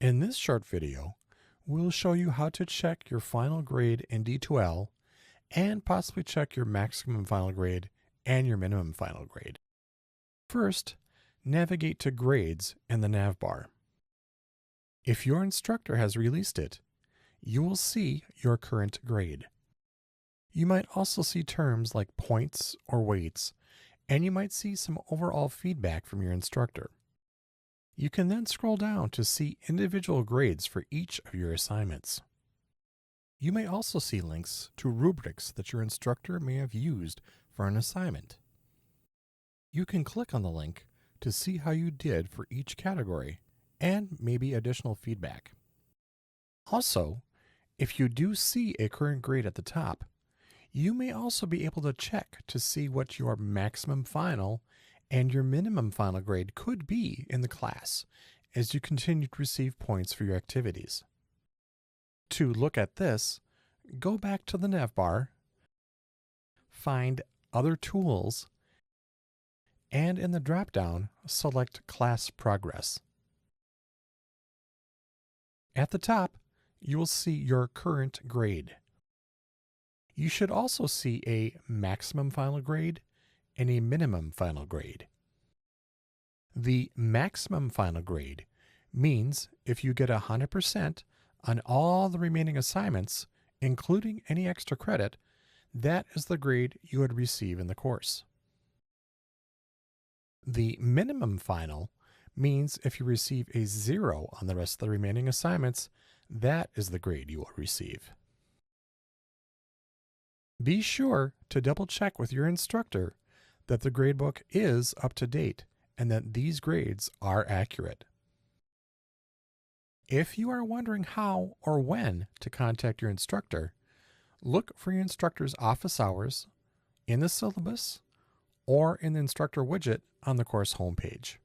In this short video, we'll show you how to check your final grade in D2L and possibly check your maximum final grade and your minimum final grade. First, navigate to Grades in the nav bar. If your instructor has released it, you will see your current grade. You might also see terms like points or weights, and you might see some overall feedback from your instructor. You can then scroll down to see individual grades for each of your assignments. You may also see links to rubrics that your instructor may have used for an assignment. You can click on the link to see how you did for each category and maybe additional feedback. Also, if you do see a current grade at the top, you may also be able to check to see what your maximum final and your minimum final grade could be in the class as you continue to receive points for your activities. To look at this, go back to the nav bar, find Other Tools, and in the drop-down, select Class Progress. At the top, you will see your current grade. You should also see a maximum final grade and a minimum final grade. The maximum final grade means if you get 100% on all the remaining assignments, including any extra credit, that is the grade you would receive in the course. The minimum final means if you receive a 0 on the rest of the remaining assignments, that is the grade you will receive. Be sure to double check with your instructor that the gradebook is up to date and that these grades are accurate. If you are wondering how or when to contact your instructor, look for your instructor's office hours in the syllabus or in the instructor widget on the course homepage.